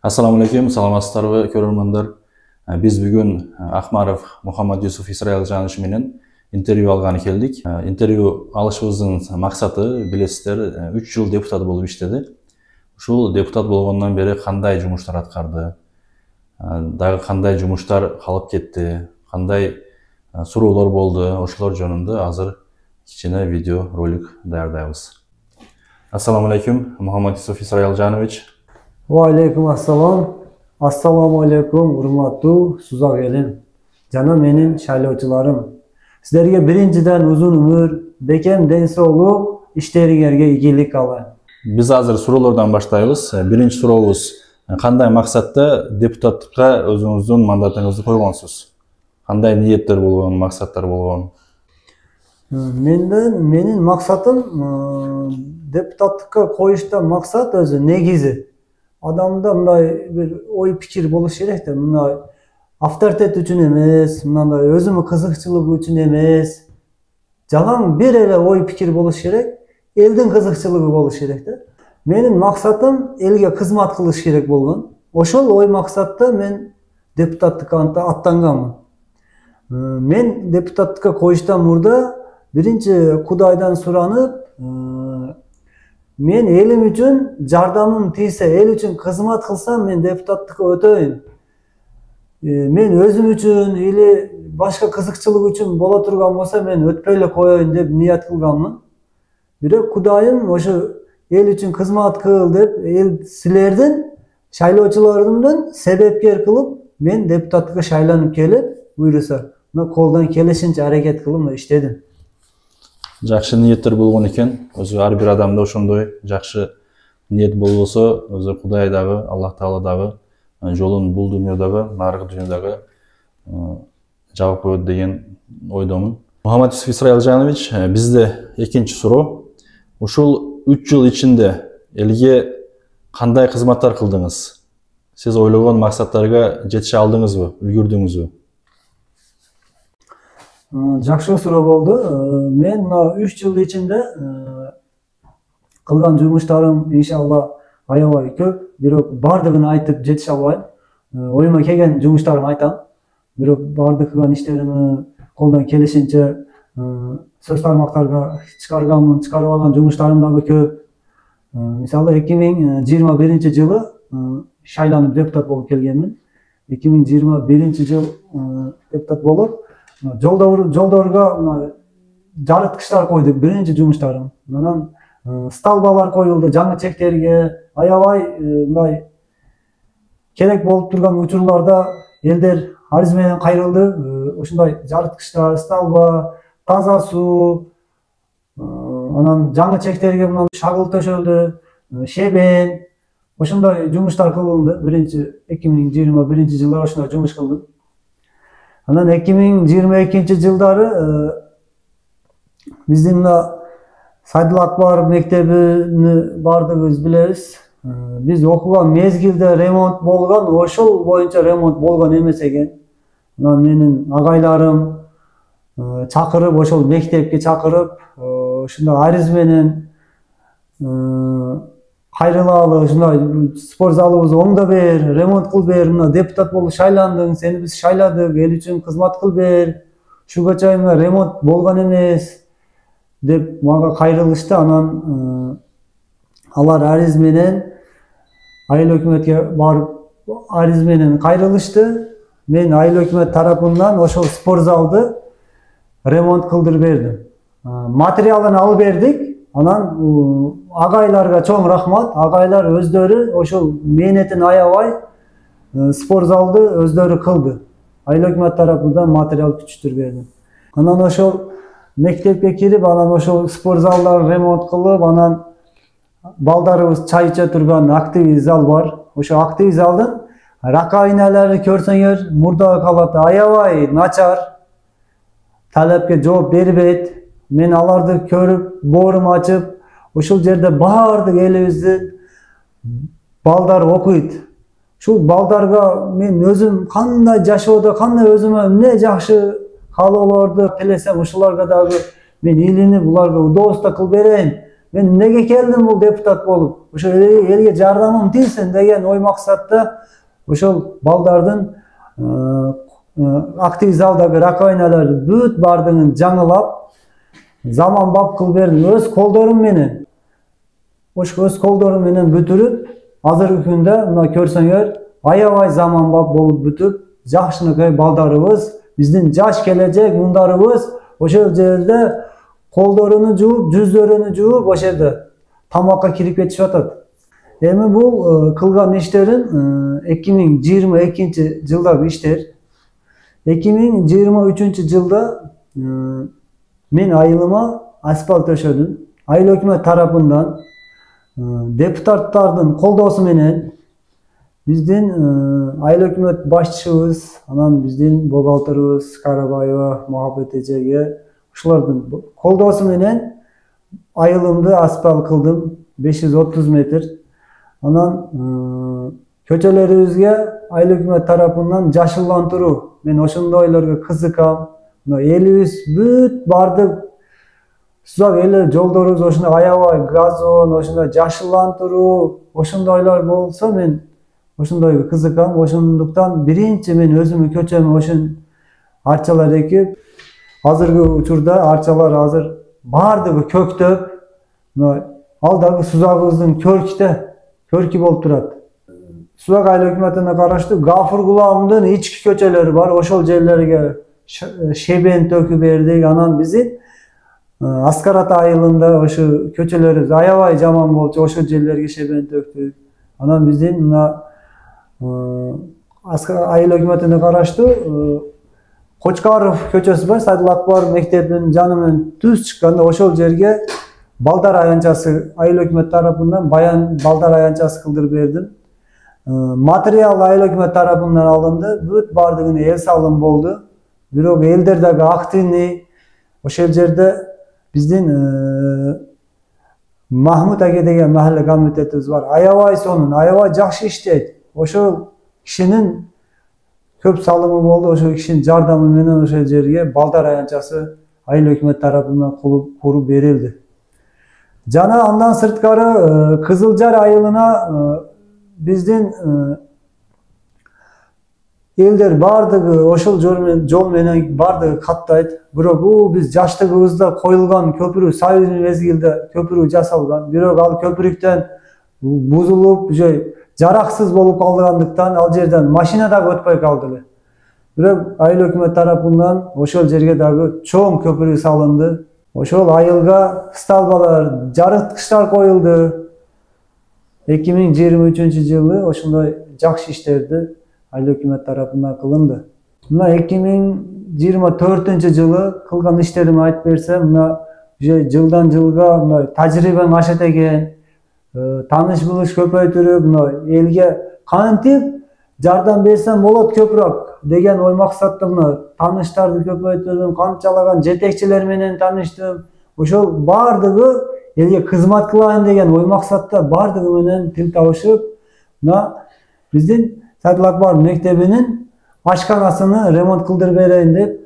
Assalamu alaykum, salamatсыздарбы көрөрмандар. Biz bugün Akmarov Muhammad Yusuf İsrail Canış менен интервью алганы келдик. Интервью алышыбыздын максаты, билесиздер, 3 жыл депутат болуп иштеди. Ушул депутат болгондон бери кандай жумуштар аткарды, дагы кандай жумуштар калып кетти, кандай суроолор болду, ошолор жөнүндө азыр кичине видео ролик даярдайбыз. Assalamu alaykum, Muhammad Yusuf İsrail Canovich. Wa alaikum assalam. Assalamu alaikum urmattu Suzak elim. Jana menin şaylovchilarim. Sizlerge birinciden uzun ömür, bekem densoğlu, işlerinizge iyilik alın. Biz azыр суроолордон баштайбыз. Биринчи сурообуз, кандай максатта депутаттыкка өзүңүздүн мандатыңызды койгонсуз? Кандай ниеттер болгон, максаттар болгон? Menin maksatım deputatlıkka koyuşta maksat özü negizi. Adamda mınday bir oy pikir boluş gerek de mınday avtoritet üçün emes, mınday özümü kızıkçılığı üçün emes. Jalan bir ele oy pikir boluş gerek, eldin kızıkçılığı boluş gerek de. Menin maksatım elge kızmat kılış gerek bolgan. Oşol oy maksatta men deputatlıkka attanganmın. Men deputatlıkka koyuştan burada birinci Kudaydan suranıp men elim üçün jardamım tiyse, el üçün kızmat kılsam men deputatlıkka ötöyün. Men özüm üçün ili başka kızıkçılık üçün bola turgan bolsa men ötpeyle koyoyun dep niyet kılganmın. Birok Kudayım oşu el üçün kızmat kıl dep el silerden şaylovchilarimdan sebepker kılıp men deputatlıkka şaylanıp kelip buyursa koldan kelişince hareket kılıp işledim. Жакшы ниеттер болгон экен. Өзү ар бир адамда ошондой жакшы ниет болбосо, өзү Кудай дагы, Аллах Таала дагы жолун бул дүйнөдөгү, наркы дүйнөдөгү жабып коет деген ойдомун. Muhammad Yusuf İsrail Canovich, бизде экинчи суроо. Ушул 3 жыл ичинде элге кандай кызматтар кылдыңыз? Сиз ойлогон максаттарга жетише алдыңызбы, үлгүрдүңүзбү? Жақшы суроо болду. Men 3 yıl içinde kılgan jumuşlarım inşallah aябай көп. Бирок бардыгын айтып жетише албайм. Оюма келген жумуштарымды айтам. Бирок бардык кылган иштеримди колдон келишинче сөз тармактарга чыгарганмын. Чыгарып алган жумуштарым дагы көп. Мисалы 2021-жылы шайланып депутат болуп келгенмин. 2021-жыл депутат болуп жолдорго жарыткычтар койдук, биринчи жумуштарым. Анан сталбалар коюлду жаңы чектерге, аябай мындай керек болуп турган учурларда элдер арыз менен кайрылды. Ушундай жарыткычтар, сталба, таза суу, анан жаңы чектерге мына шагыл төшөлдү, шебен, ошондой жумуштар кылынды. Биринчи 2021-жылдары ошондой жумуш кылдым. Анан 2022-жылдары биздин Сайдыл Акбар мектебине бардыгыбыз билебиз. Биз окуган мезгилде ремонт болгон, ошол боюнча ремонт болгон эмес экен. Анан менин агайларым чакырып, ошол мектепке чакырып, ушундай арыз менен кайрылалы, ушундай спорт залыбызды оңдо бер, ремонт кыл бер, мына депутат болуп шайландың, сени биз шайладык, эл үчүн кызмат кыл бер. Ушуга чейин ремонт болгон эмес деп мага кайрылышты. Анан алар арыз менен айыл өкмөткө барып арыз менен кайрылышты. Мен айыл өкмөт тарапынан ошол спорт залды ремонт кылдырып бердим. Материалын алып бердик. Анан агайларга чоң рахмат. Агайлар өздөрү ошол мээнетин аябай спорт залды өздөрү кылды. Айыл өкмөт тарапынан материал күчтөр берди. Анан ошол мектепке кирип, анан ошол спорт залдарын ремонт кылып, анан балдарыбыз чай иче турган активный зал бар. Ошо активный залдын раковиналарын көрсөңөр, мурда калат аябай начар. Талапка жооп бербейт. Мен аларды көрүп, боорум ачып, ошол жерде баардык элибиздин балдар окуйт. Ушул балдарга мен өзүм кандай жашоодо, кандай өзүмө эмне жакшы каалоолорду телесем, ушуларга дагы мен илинип, буларга удобство кылып берейин. Мен эмнеге келдим бул депутат болуп? ошо элге жардамым тийсин деген ой максатта ошол балдардын актив залдагы раковиналарды бүт бардыгын жаңылап заманбап кылып бердим өз колдорум менен. Ошо өз колдорум менен бүтүрүп, азыркы күндө мына көрсөңөр аябай заманбап болуп бүтүп, жакшынакай балдарыбыз, биздин жаш келечек мундарыбыз ошол жерде колдорун жууп, жүздөрүн жууп, ошол жерде тамакка кирип кетишип атат. Эми бул кылган иштерин 2022 жылдагы иштер. 2023 жылда мен айылыма асфальт төшөдүм. Айыл өкмөт тарапынан депутаттардын колдоосу менен биздин айыл өкмөт башчыбыз, анан биздин бухгалтерыбыз Карабаева Мухаббет эжеге ушулардын колдоосу менен айылымды асфальт кылдым 530 метр. Анан көчөлөрүбүзгө айыл өкмөт тарапынан жашылдандыруу. Мен ошондойлорго кызыкам. Элибиз бүт бардык сузак эле жолдорубуз ошондой аябай газон, ошондой жашылдандыруу, ошондойлор болсо мен ошондойго кызыкам. Ошондуктан биринчи мен өзүмдүн көчөмө ошон арчалар экип, азыркы учурда арчалар азыр бардыгы көктөп, ал дагы сузагыбыздын көркү болуп турат. Сузак айыл өкмөтүнө караштуу Гафур Гуламдын ички көчөлөрү бар. Ошол жерлерге шебен төкүп бердик. Анан биздин Аскар Ата айылында ошо көчөлөрүбүз аябай жаман болчу. Ошол жерлерге шебен төктүк. Анан биздин мына Аскар айыл өкмөтүнө караштуу Кочкаров көчөсү бар. Сайдул Акбар мектебинин жаны менен түз чыкканда ошол жерге балдар аянтчасы айыл өкмөт тарапынан баян балдар аянтчасы кылдырып бердим. Материал айыл өкмөт тарапынан алынды. Бүт бардыгына эл салым болду. Бирок элдер дагы активный. Ошол жерде биздин Махмут аке деген махалла комитетибиз бар. Аябай сонун, аябай жакшы иштейт. Ошол кишинин көп салымы болду. Ошол кишинин жардамы менен ошол жерге балдар аянтчасы айыл өкмөт тарапынан куруп берилди. Жана андан сырткары Кызылжар айылына биздин элдер бардыгы ошол жол менен бардыгы каттайт. Бирок биз жаштыгыбызда коюлган көпүрө союз мезгилде көпүрө жасалган. Бирок ал көпүрүктөн бузулуп, жараксыз болуп калгандыктан ал жерден машина дагы өтпөй калды эле. Бирок айыл өкмөт тарапынан ошол жерге дагы чоң көпүрө салынды. Ошол айылга сталбалар, жарыткычтар коюлду. 2023 жылы ошондой жакшы иштерди айыл өкмөт тарапынан кылынды. Мына 2024 жылы кылган иштеримди айтып берсем, мына жылдан жылга мына тажрыйбам ашат экен, тааныш билиш көпөйтүрүп, мына элге кантип жардам берсем болот көпүрөөк деген ой максатта мына тааныштарды көпөйтүрдүм, канчалаган жетекчилер менен тааныштым. Ошол бардыгы элге кызмат кылайын деген ой максатта бардыгы менен тил табышып, мына биздин Сайдул Акбар мектебинин ашканасыны ремонт кылдырып берейин деп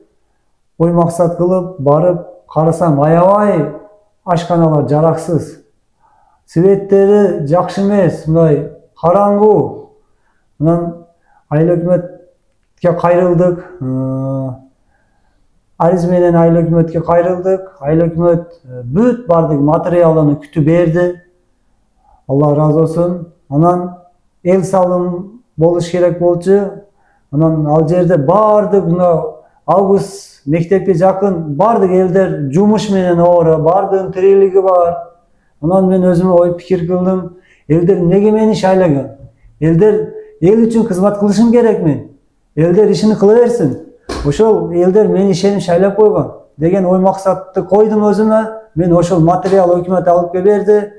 ой максат кылып барып карасам, аябай ашканалар жараксыз. Светтери жакшы эмес, мындай караңгуу. Анан айыл өкмөткө кайрылдык. Ариз менен айыл өкмөткө кайрылдык. Айыл өкмөт бүт бардык материалын күтүп берди. Алла разы болсун. Анан эл салым болуш керек болчу. Анан ал жерде бардык август мектепке жакын бардык элдер жумуш менен оора, бардыгынын тирилиги бар. Анан мен өзүмө ой пикир кылдым. Элдер неге мени шайлаган? Элдер эл үчүн кызмат кылышым керек мен. Элдер ишин кыла берсин. Ошол элдер мени ишенип шайлап койгон деген ой максатты койдум өзүмө. Мен ошол материал өкмөт алып келип берди.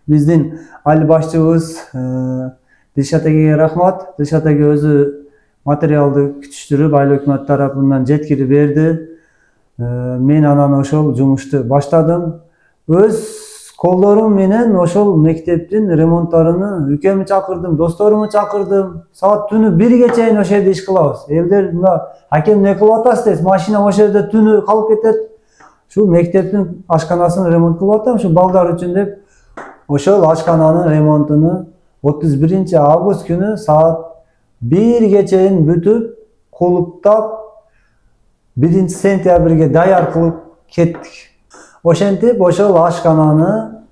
Биздин айыл башчыбыз Дилшат агеге рахмат. Дилшат аге өзү материалды күтүштүрүп айыл өкмөт тарапынан жеткирип берди. Мен анан ошол жумушту баштадым. Өз колдорум менен ошол мектептин ремонттарыны үкөмү чакырдым, досторуму чакырдым. Саат түнү 1ге чейин ошол жерде иш кылабыз. Элдер мына акем эмне кылып атасыз дейт, машина ошол жерде түнү калып кетет. Ушул мектептин ашканасын ремонт кылып атам, ушу балдар үчүн деп Oşol aşkananın remontunu 31 avgust günü saat 1 geçeyin бүтүp kuluktap 1 sentyabrga dayar kılıp kettik. Oşentip oşol aşkananı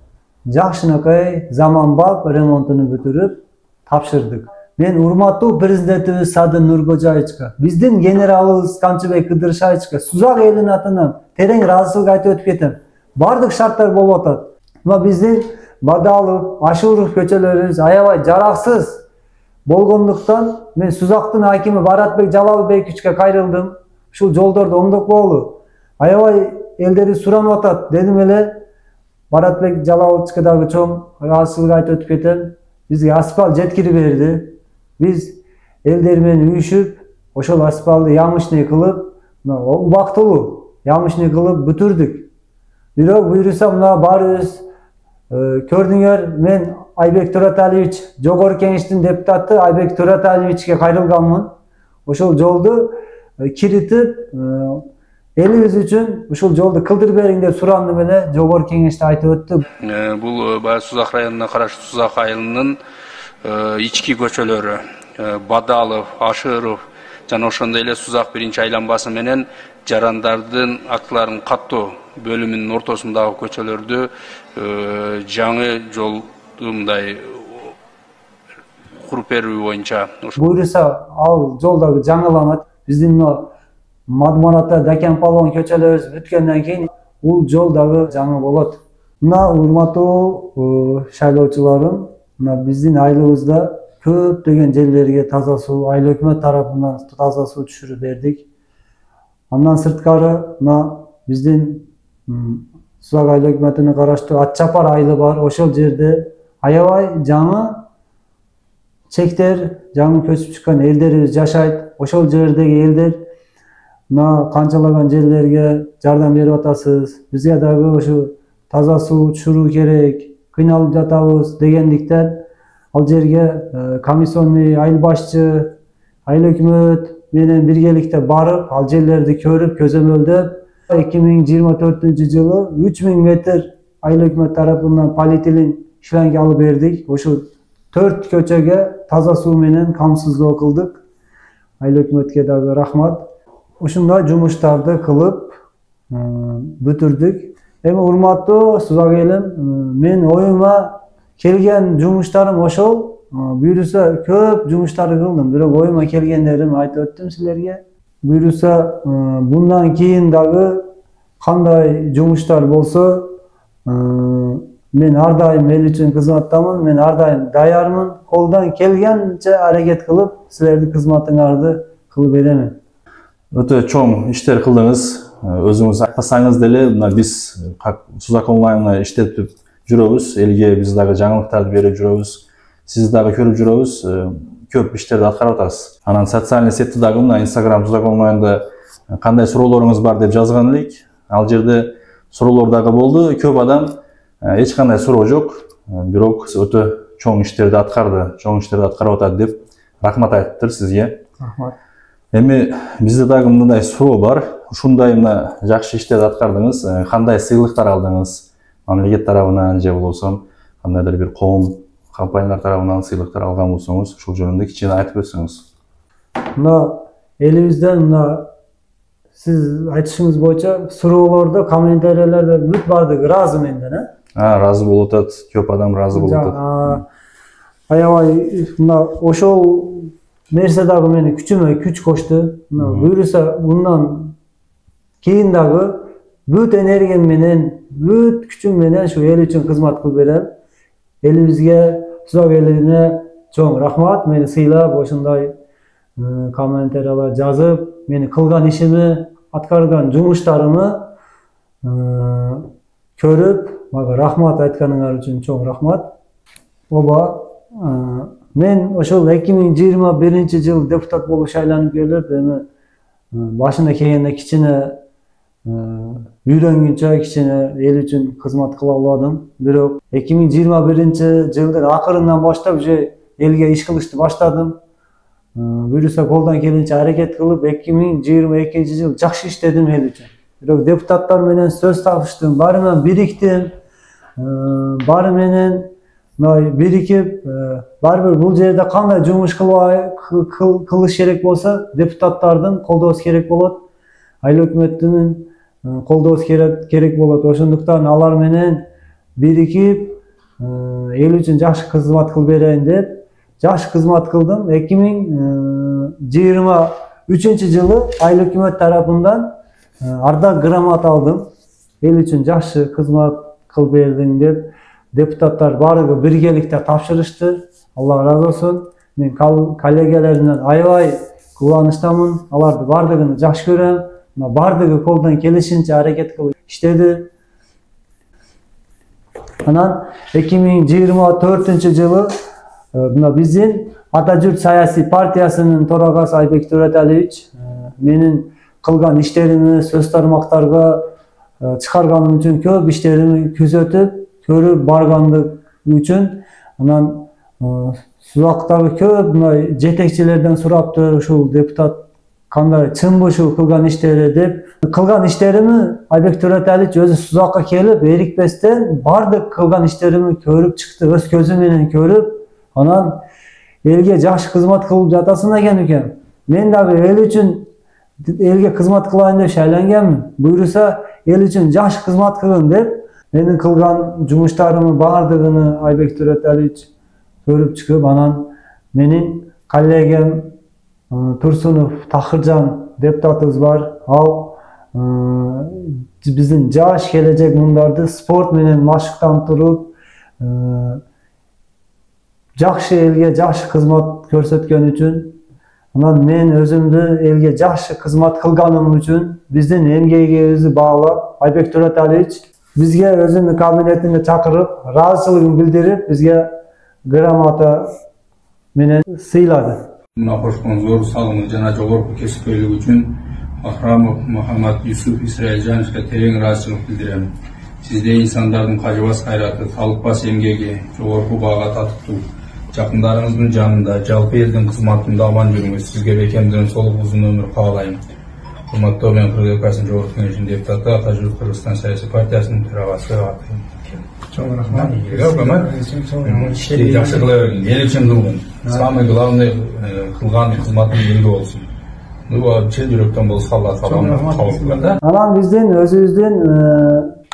jakşınakay zamanbap remontunu бүтүрүp tapşırdık. Men urmаттуу prezidentimiz Sadır Nurkocaevичке, биздин генералыбыз Камчыбек Кыдыршаевичке Сузак элинин атынан терең ыраазычылык айтып өтүп кетем. Бардык шарттар болуп атат. Мына биздин Бадалов, Ашуров көчөлөрүбүз аябай жараксыз болгондуктан мен Сузактын акими Баратбек Жалалбековичке кайрылдым. Ушул жолдорду оңдотполу. Аябай элдери суранып атат дедим эле. Баратбек Жалалбековичке дагы чоң ыраазычылык айтып өтүп кетем. Бизге асфальт жеткирип берди. Биз элдер менен үйүшүп, ошол асфальтты ямышный кылып, убактылуу ямышный кылып бүтүрдүк. Бирок буюрса мына баарыбыз көрдүңөр, мен Айбек Төраталиевич, Жогорку Кеңештин депутаты Айбек Төраталиевичке кайрылганмын. Ошол жолду киритип, элибиз үчүн ушул жолду кылдырып бериң деп сурандым эле, Жогорку Кеңеште айтып өттү. Бул Сузак районуна караштуу Сузак айылынын ички көчөлөрү Бадалов, Ашыров жана ошондой эле Сузак 1-айланбасы менен жарандардын актыларын каттоо бөлүмүнүн ортосундагы көчөлөрдү жаңы жолду мындай куруп берүү боюнча буюрса ал жол дагы жаңыланат. Биздин Мадмарата Дакен Палон көчөлөрүбүз бүткөндөн кийин бул жол дагы жаңы болот. Мына урматтуу шайлоочуларым, биздин айылыбызда көптөгөн жерлерге таза суу айыл өкмөт тарапынан таза суу түшүрүп бердик. Андан сырткары биздин Сузак айыл өкмөтүнө караштуу Атчапар айылы бар. Ошол жерде аябай жаңы чектер, жаңы көчүп чыккан элдерибиз жашайт. Ошол жердеги элдер канчалаган жерлерге жардам берип атасыз. Бизге дагы ушу таза суу түшүрүү керек, кыйналып жатабыз дегендиктен ал жерге комиссионный айыл башчы, айыл өкмөт менен биргеликте барып, ал жерлерди көрүп, көзөмөлдөп 2024 жылы 3000 метр айыл өкмөт тарапынан полиэтилен шланг алып бердик. Ошол 4 көчөгө таза суу менен камсыздоо кылдык. Айыл өкмөткө дагы рахмат. Ушундай жумуштарды кылып бүтүрдүк. Эми урматтуу Сузак элим, мен оюма келген жумуштарым ошол. Буюрса көп жумуштарды кылдым, бирок оюма келгендерим айтып өттүм силерге. Буюрса bundan кийин дагы кандай жумуштар болсо, мен ар дайым эл үчүн кызматтамын, мен ар дайым даярмын. Колдон келгенче аракет кылып, силердин кызматыңарды кылып беремин. Өтө чоң иштер кылдыңыз. Өзүңүз айтпасаңыз деле, биз Сузак онлайнда иштетип жүрөбүз. Элге биз дагы жаңылыктарды берип жүрөбүз. Сиз дагы көрүп жүрөбүз. Көп иштерди аткарып атасыз. Анан социалдык сетте дагы Instagram Сузак онлайнда кандай суроолоруңуз бар деп жазган элек. Ал жерде суроолор дагы болду. Көп адам эч кандай суроо жок, бирок өтө чоң иштерди аткарды, чоң иштерди аткарып атат деп рахмат айтыптыр сизге. Рахмат. Эми бизде дагы мындай суроо бар. Ушундай жакшы иштерди аткардыңыз, кандай сыйлыктар алдыңыз? Мамлекет тарабынан же болбосо кандайдыр бир коом компаниялар тарабынан сыйлыктар алган болсоңуз, ушул жөнүндө кичине айтып өтсөңүз. Элибизден сиз айтышыңыз боюнча суроолордо, комментарийлерде бүт бардык ыраазы менден, Ыраазы болуп атат, көп адам ыраазы болуп атат. Аябай ошол нерсе дагы мени күчүмө күч кошту. Буюрса мындан кийин дагы бүт энергиям менен, бүт күчүм менен ушу эл үчүн кызмат кылып берем. Элибизге, Сузак элине чоң рахмат. Мени сыйлап, ошондой комментариялар жазып, мени кылган ишими, аткарган жумуштарымы көрүп, мага рахмат айтканыңар үчүн чоң рахмат. Мен ошол 2021 жыл депутат болуп шайланып келип, эми башына келгенде кичине үйрөнгүнчө кичине эл үчүн кызмат кыла албадым. Бирок 2021 жылдын акырынан баштап уже элге иш кылышты баштадым. Буюрса колдон келгенче аракет кылып 2022 жыл жакшы иштедим эл үчүн. Бирок депутаттар менен сөз табыштым, баары менен бириктим. Bari menen birikip baribir bul жерде кандай жумуш кылыш керек болса депутаттардын колдоосу керек болот, айыл өкмөтүнүн колдоосу керек болот. Ошондуктан алар менен бирикип эл үчүн жакшы кызмат кылып берейин деп жакшы кызмат кылдым. 2023 жылы айыл өкмөт тарапынан ардак грамота алдым. Эл үчүн жакшы кызмат кылып бердиң деп депутаттар баардыгы биргеликте тапшырышты. Алла разы болсун. Мен коллегаларымдан аябай кубанычтамын. Аларды баардыгын жакшы көрөм. Баардыгы колдон келишинче аракет кылып иштеди. Анан 2024 жылы биздин Ата Журт саясий партиясынын төрагасы Айбек Төреталиевич менин кылган иштеримди сөз тармактарга чыгарганым үчүн көп иштеримди күзөтүп, көрүп баргандык үчүн анан сузактагы көп жетекчилерден сураптыр, ушул депутат кандай чынбы ушул кылган иштери деп. Кылган иштеримди Айбек Төреталиевич өзү сузакка келип, эрикпестен бардык кылган иштеримди көрүп чыкты, өз көзү менен көрүп, анан элге жакшы кызмат кылып жатасың экен. Мен дагы эл үчүн элге кызмат кылайын деп шайлангенмин. Буйруса эл үчүн жакшы кызмат кылын деп менин кылган жумуштарымдын баардыгын Айбек Төреталиевич көрүп чыгып, анан менин коллегам Турсунов Тахыржан депутатыбыз бар. Ал биздин жаш келечек мундарды спорт менен машыктантырып, жакшы элге жакшы кызмат көрсөткөн үчүн, анан мен өзүмдү элге жакшы кызмат кылганым үчүн биздин эмгегибизди баалап Айбек Төреталиевич бизге өзүнүн кабинетине чакырып, ыраазычылыгын билдирип, бизге грамота менен сыйлады. Мына кошкон зор салымы жана жогорку кесипкөйлүгү үчүн Ахрамов Мухаммад Юсуф Исраилжановичке терең ыраазычылык билдирем. Сизде инсандардын кажыбас кайраты, талыкпас эмгеги, жогорку баага татыктуу, жакындарыңыздын жанында, жалпы элдин кызматында аман жүрүңүз. Сизге бекемден солук узун өмүр каалайм. Урматтуу мен Кыргыз Республикасынын Жогорку Кеңешинин депутаты, Ата Журт Кыргызстан саясий партиясынын төрагасы Атайын. Чоң рахмат. Жакшы кыла бергин, эл үчүн кылгын. Самый главный кылган кызматың элге болсун. Чын жүрөктөн болсо Алла таалам кабыл кылган. Анан биздин өзүбүздүн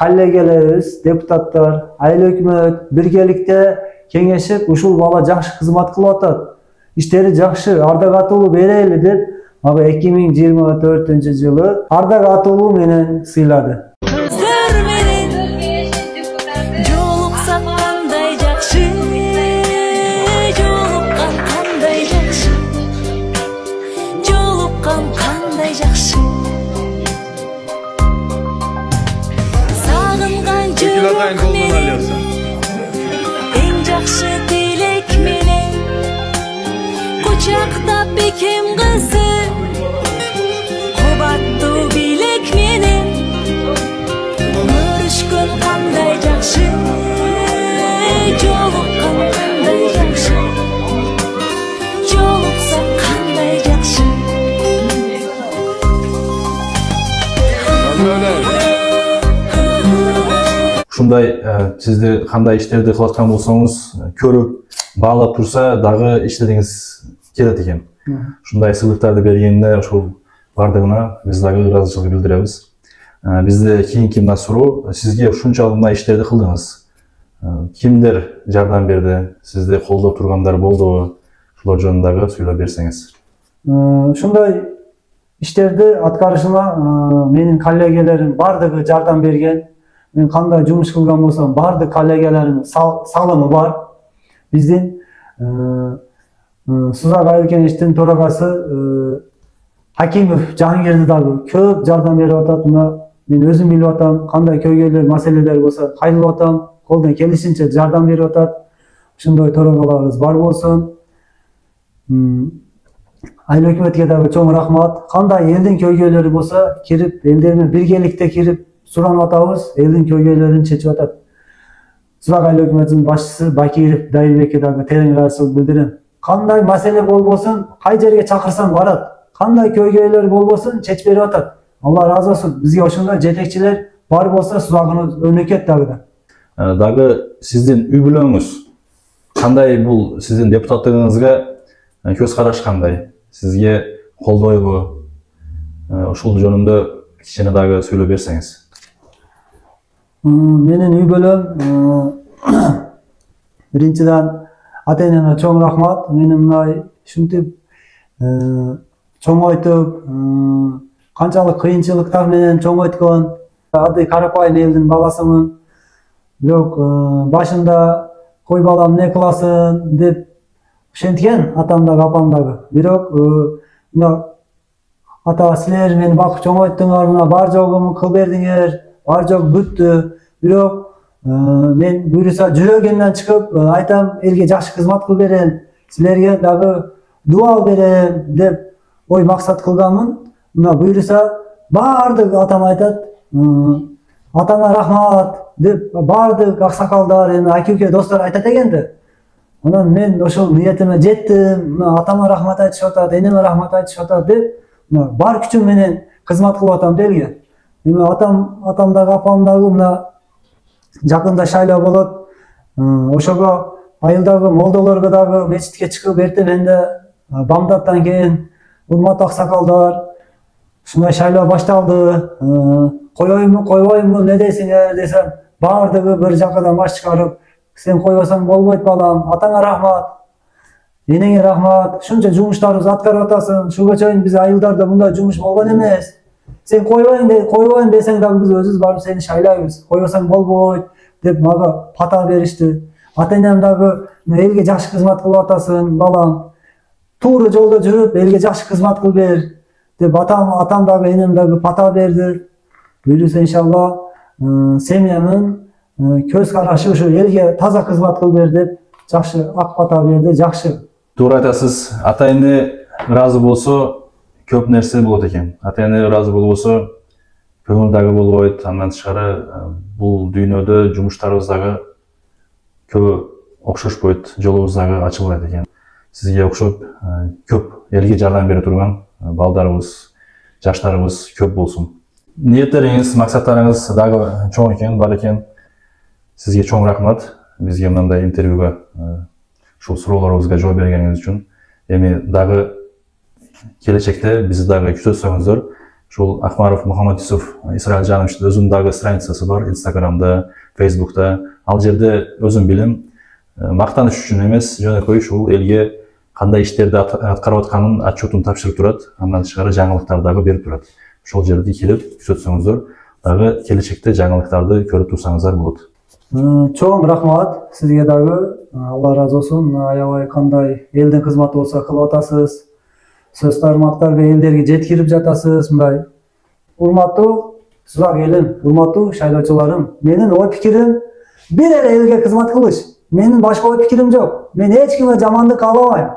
коллегаларыбыз, депутаттар, айыл өкмөт биргеликте кеңешип, ушул бала жакшы кызмат кылып атат, иштери жакшы, ардак атуулуу берели деп, ага 2024 жылы ардак атуулуу менен сыйлады. Eng жақшы тілек менен Құшақтап бекем қызы Қубаттуу билек менен Көрүшкөн қандай жақшы Жолыққан қандай жақшы Жолықсақ қандай жақшы Ушундай сизди кандай иштерди кылып аткан болсоңуз көрүп баалап турса дагы иштегиңиз келет экен. Ушундай сыйлыктарды бергенине ошол бардыгына биз дагы ыраазычылык билдиребиз. Бизде кийинки мына суроо, сизге ушунчалык мына иштерди кылдыңыз. Кимдер жардам берди? Сизди колдоп тургандар болдубу? Ушулар жөнүндө сүйлөп берсеңиз. Ушундай иштерди аткарышыма менин коллегаларым бардыгы жардам берген. Мен кандай жумуш кылган болсом, бардык коллегаларымдын салымы бар. Биздин Сузак айыл кеңештин төрагасы Хакимов Жангирди дагы көп жардам берип атат. Мен өзүм билип атам, кандай көйгөйлөр, маселелер болсо кайрылып атам, колдон келишинче жардам берип атат. Ошондой төрагаларыбыз бар болсун. Айыл өкмөткө дагы чоң рахмат. Кандай элдин көйгөйлөрү болсо кирип, элдер менен биргеликте кирип суранып атабыз, элдин көйгөйлөрүн чечип атат. Сузак айыл өкмөтүнүн башчысы Бакиров Дайылбекке дагы терең ыраазычылык билдирем. Кандай маселе болбосун, кай жерге чакырсаң барат. Кандай көйгөйлөр болбосун чечип берип атат. Алла разы болсун. Бизге ошондой жетекчилер бар болсо Сузагыбыз өнөкөт дагы да. Dagы сиздин үй бүлөңүз кандай, бул сиздин депутаттыгыңызга көз караш кандай? Сизге колдойбу? Ушул жөнүндө кичине дагы сүйлөп берсеңиз. Менин үй бүлөм биринчиден ата-энеме чоң рахмат. Мени мындай ушинтип чоңойтуп, канчалык кыйынчылыктар менен чоңойткон адый карапайым элдин баласымын. Бирок башында кой балам эмне кыласың деп ошенткен атам дагы апам дагы. Бирок мына ата силер мени бакып чоңойттуңар, мына бар жогум кыл бердиңер, бар жок бүттү. Бирок мен буюрса жүрөгүмдөн чыгып айтам, элге жакшы кызмат кыл берем, силерге дагы дуа берем деп ой максат кылганмын. Мына буюрса бардык атам айтат, атаңа рахмат деп бардык аксакалдар, эми айке достор айтат экен да. Анан мен ошол ниетиме жеттим. Мына атама рахмат айтышып атат, энеме рахмат айтышып атат деп бар күчүм менен кызмат кылып атам элге. Эми атам дагы апам дагы мына жакында шайлоо болот. Ошого айылдагы молдолорго дагы мечитке чыгып эртеменде бамдаттан кийин урматтуу аксакалдар, ушундай шайлоо башталды. Коёюнбу, койбоймбу, эмне дейсиңер десем, бардыгы бир жакадан баш чыгарып, сен койбосоң болбойт балам, атаңа рахмат, энеңе рахмат, ушунча жумуштарыбызды аткарып атасың, ушуга чейин биз айылдарда мындай жумуш болгон эмес. Сен койбойм десең дагы биз өзүбүз барып сени шайлайбыз, койбосоң болбойт деп мага пата беришти. Ата-энем дагы элге жакшы кызмат кылып атасың балам, туура жолдо жүрүп элге жакшы кызмат кыл бер деп атам дагы энем дагы пата берди. Буюрса иншалла семьямын көз карашы ушу элге таза кызмат кыл бер деп жакшы ак пата берди, жакшы. Туура айтасыз. Ата-эне ыраазы болсо көп нерсе болот экен. Ата-эне ыраазы болбосо көңүл дагы болбойт. Андан тышкары бул дүйнөдө жумуштарыбыз дагы көбү окшошпойт, жолубуз дагы ачылбайт экен. Сизге окшоп көп элге жардам бере турган балдарыбыз, жаштарыбыз көп болсун. Ниеттериңиз, максаттарыңыз дагы чоң экен, бар экен. Сизге чоң рахмат. Бизге мындай интервьюга, ушул суроолорубузга жооп бергениңиз үчүн. Эми дагы келечекте бизди дагы күтөсөңүздөр. Ушул Акмаров Мухаммад Юсуф Исраил Жановичтин өзүнүн дагы страницасы бар, Инстаграмда, Фейсбукта. Ал жерде өзүм билем, мактаныш үчүн эмес, жөнөкөй ушул элге кандай иштерди аткарып атканын отчетун тапшырып турат, андан тышкары жаңылыктар дагы берип турат. Ошол жерге келип күтөсөңүздөр, дагы келечекте жаңылыктарды көрүп турсаңыздар болот. Чоң рахмат сизге дагы. Алла разы болсун. Аябай кандай элдин кызматы болсо кылып атасыз. Сөз тармактарга элдерге жеткирип жатасыз. Мындай урматтуу сузак элим, урматтуу шайлоочуларым, менин ой пикирим бир эле элге кызмат кылыш. Менин башка ой пикирим жок. Мен эч кимге жамандык каалабайм.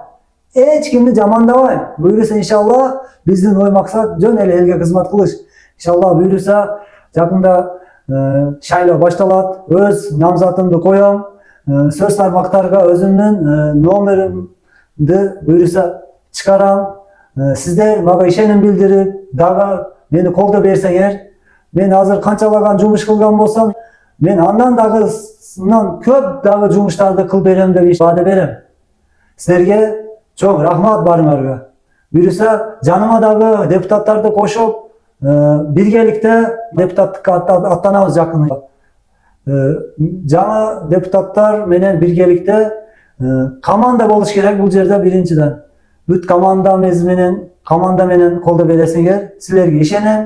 Эч кимди жамандабайм. Буюрса иншалла биздин ой максат жөн эле элге кызмат кылыш. Иншалла буюрса жакында шайлоо башталат. Өз намзатымды коем. Сөз тармактарга өзүмдүн номеримди буюрса чыгарам. Сиздер мага ишеним билдирип, дагы мени колдоп берсеңер, мен азыр канчалаган жумуш кылган болсом, мен андан дагы көп дагы жумуштарды кылып берем деп ваада берем. Силерге чоң рахмат барыңарга. Буюрса жаныма дагы депутаттарды кошуп, биргеликте депутаттыкка аттанабыз жакында. Жаңы депутаттар менен биргеликте команда болуш керек бул жерде биринчиден. Бүт команда менен колдоп бересиңер, силерге ишенем.